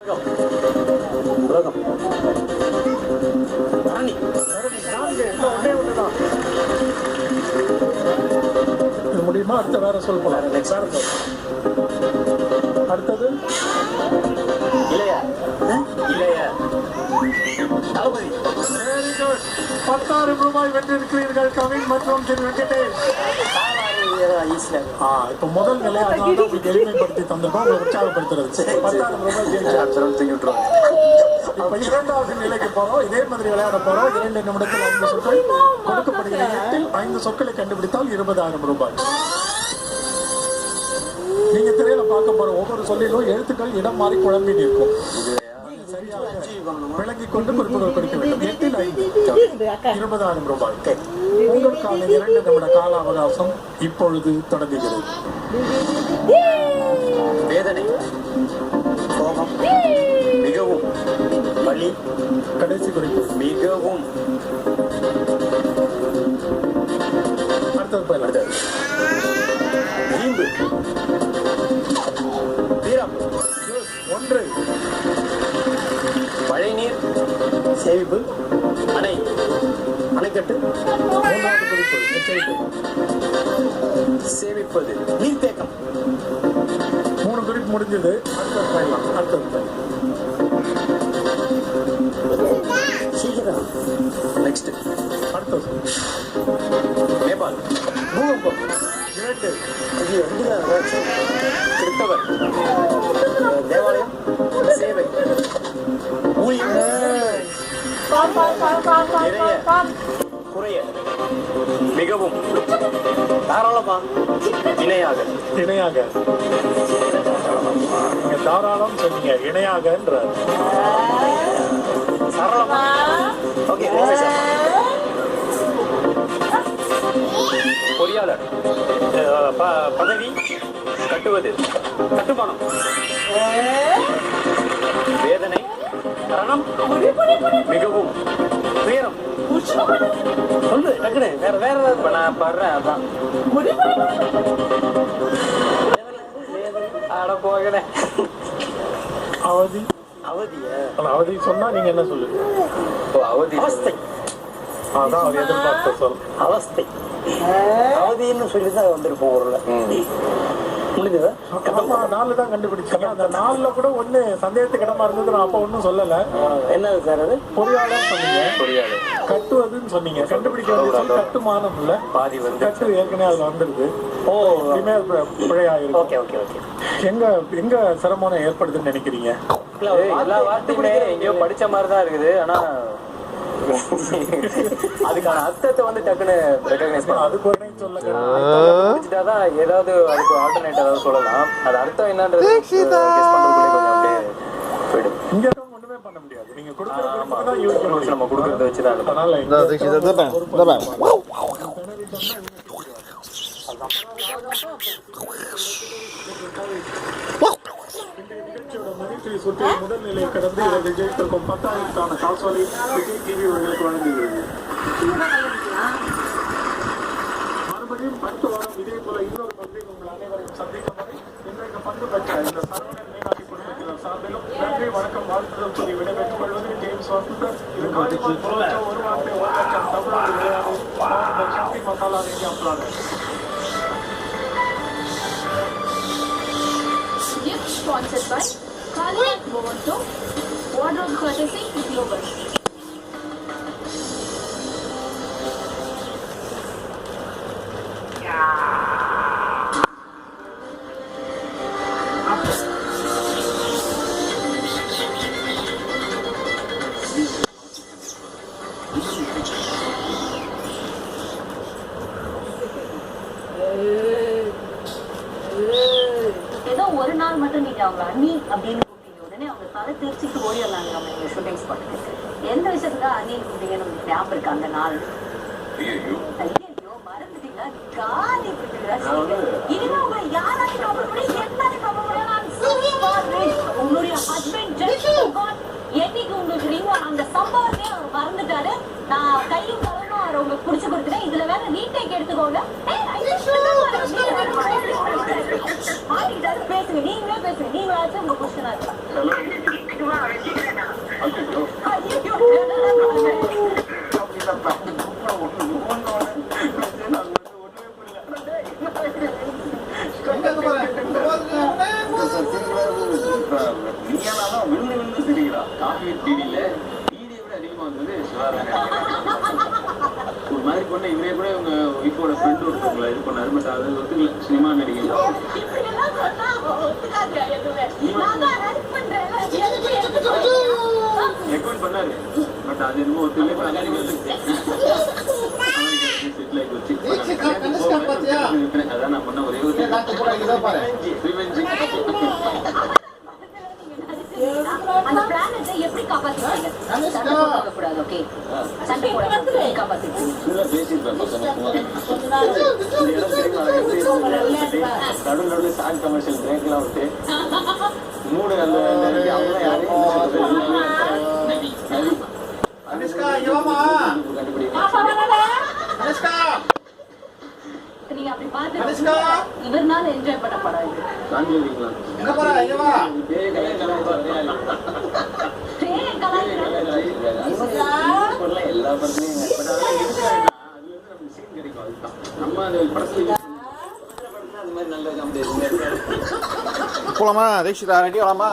உலகம் முடியுமா? அடுத்த வேற சொல் போலாம். அடுத்தது இளைய இளைய தளபதி. 10,000 ரூபாய் வென்றிருக்கிறீர்கள் கவின் மற்றும் திரு வெங்கடேஷ். இப்ப முதல் நிலையை உங்களுக்கு எளிமைப்படுத்தி தந்திருக்கோம், உங்களை உற்சாகப்படுத்துறது. 10,000 ரூபாய் ஜெயிச்சு இப்ப இரண்டாவது நிலைக்கு போறோம். இதே மாதிரி விளையாட போறோம். 2 நிமிடத்தில் 5 சொற்கள் கொடுக்கப்படுகிற இடத்தில் 5 சொற்களை கண்டுபிடித்தால் 20,000 ரூபாய். நீங்க திரையில பார்க்க போற ஒவ்வொரு சொல்லிலும் எழுத்துக்கள் இடம் மாறி குழம்பி நிற்கும். விளங்கிக் கொண்டு குறிப்புகள் கொடுக்க வேண்டும். 8 இல் 5 20,000 ரூபாய். உங்களுக்கான 2 நிமிட கால அவகாசம் இப்பொழுது தொடங்குகிறது. வேதனை, கோபம், மிகவும், வலி, கடைசி குறிப்பு மிகவும். அடுத்தது போயிடலாம். வீம்பு, வீரம், 1 மழைநீர், சேமிப்பு, அணை, அணைக்கட்டு, 3வது குறிப்பு எச்சரிக்கை, சேமிப்பது, நீர்த்தேக்கம். 3 குறிப்பு முடிஞ்சது. அடுத்தது போயிடலாம். சீக்கிரம். நெக்ஸ்ட். அடுத்தது நேபாள், பூகம்பம், 2 கிறிஸ்தவர், தேவாலயம், சேவை, ஊழியம், நிறைய, குறைய, மிகவும், தாராளமா, இணையாக. இணையாக நீங்க தாராளம் சொன்னீங்க, இணையாகன்ற சரளமா. ஓகே, பொறியாளர், பதவி, கட்டுவது, கட்டுமானம், வேதனை, மரணம், மிகவும், துயரம். சொல்லு டக்குனு. வேற வேற ஏதாவது நான் பாடுறேன். அதான் அட போகல. அவதி. அவதிய அவதி சொன்னா நீங்க என்ன சொல்லுங்க? அவதி, அவஸ்தை. அதான் அவர் எதிர்பார்த்த சொல். அவஸ்தை, அவதின்னு சொல்லிதான் வந்திருப்போம். ஊர்ல முடிஞ்சதா? 4 தான் கண்டுபிடிச்சீங்க. அந்த 4ல கூட ஒண்ணு சந்தேகத்துக்கு இடமா இருந்தது. நான் அப்ப ஒன்னும் சொல்லல. என்னது சார் அது? பொறியாளர் சொன்னீங்க, பொறியாளர். கட்டுவதுன்னு சொன்னீங்க. கண்டுபிடிக்க வேண்டிய சொல் கட்டுமானம் இல்ல, பாதி வந்து கட்டு ஏற்கனவே அதுல வந்துருது. ஓ, பிழையாயிருக்கு. Okay okay okay. எங்க சிரமம் ஏற்படுதுன்னு நினைக்கிறீங்க? எல்லா வார்த்தையுமே எங்கேயோ படிச்ச மாதிரி தான் இருக்குது. ஆனா அதுக்கான அர்த்தத்தை வந்து டக்குன்னு ரெகக்னைஸ் பண்ண, அதுக்கு ஒரு சொல்லுங்க. முடிச்சிட்டாதான் ஏதாவது அதுக்கு ஆல்டர்னேட் ஏதாவது சொல்லலாம். அது அர்த்தம் என்னன்றது போயிடும். இங்க ஒண்ணுமே பண்ண முடியாது. நீங்க கொடுக்கறத யூஸ் நம்ம கொடுக்கறத வச்சுதான். அதனால முதல் நிலையை கடந்து விஜய்க்கும் 10,000க்கான காசோலை விஜய் டிவி உங்களுக்கு வழங்குகிறது. மறுபடியும் 10 வாரம் இதே போல இன்னொரு பகுதியில் உங்கள் அனைவரையும் சந்திக்கும் வரை இன்றைக்கு பங்கு பெற்ற இந்த சரவணன் மீனாட்சி குடும்பத்தினர் சார்பிலும் நன்றி, வணக்கம், வாழ்த்துதல் சொல்லி விடைபெற்றுக் கொள்வது ஜேம்ஸ் வாசுதர். இது காலிபால் புரோச்சோ ஒரு வார்த்தை 1 லட்சம் தமிழ்நாடு விளையாடு சக்தி மசாலா ரேடியா planet. Gift sponsored by Kalibat Momonto, wardrobe courtesy Global. ஏதோ ஒரு நாள் மட்டும் நீங்க அவங்க அண்ணி அப்படின்னு கூப்பிட்டீங்க, உடனே அவங்க தலை திருச்சிட்டு ஓடிடலாங்க நம்ம எங்க ஷூட்டிங் ஸ்பாட்டுக்கு. எந்த விஷயத்துக்காக அண்ணின்னு கூப்பிட்டீங்கன்னு உங்களுக்கு ஞாபகம் இருக்கு? அந்த நாள் ஐயோ மறந்துட்டீங்களா? காலி இனிமே உங்களை யாராலையும் நம்ப முடியும், என்னாலையும் நம்ப முடியும். உங்களுடைய ஹஸ்பண்ட் என்னைக்கு உங்களுக்கு நீங்க அந்த சம்பவத்தையே அவர் மறந்துட்டாரு. நான் கையும் கலனும் அவர் உங்களுக்கு புடிச்சு கொடுத்துட்டேன். இதுல வேற ரீடேக் எடுத்துக்கோங்க. பேசுங்க, நீங்களே பேசுங்க. நீங்களாச்சும் உங்க புருஷனா இருக்கலாம். டிடியில டிடியை விட அதிகமா வந்தது சிவாதான். ஒரு மாதிரி பொண்ணு இவரே கூட இவங்க ஒய்ஃபோட ஃப்ரெண்ட் ஒருத்தவங்களை இது பண்ணாரு. பட் அது ஒத்துக்கல. சினிமா நடிகை ரெக்கமெண்ட் பண்ணாரு. பட் அது என்னமோ ஒத்துக்கல. அதான் நான் பண்ண ஒரே ஒரு அந்த பிளானட்டை எப்படி காப்பாத்திட்டீங்க? சண்டை போடக்கூடாது. ஓகே, சண்டை போடக்கூடாது. காப்பாத்திட்டீங்க. நடுவில் சாங் கமர்ஷியல் பிரேக்லாம் விட்டு மூணு அந்த நீங்க அப்படி பார்த்து இவர்னால என்ஜாய் பண்ண படம் இது. எல்லா படத்துலயும் நம்ம அந்த படத்துல அது மாதிரி நல்ல காமெடி போலாமா? தீக்ஷிதா ரெடி ஆகலாமா?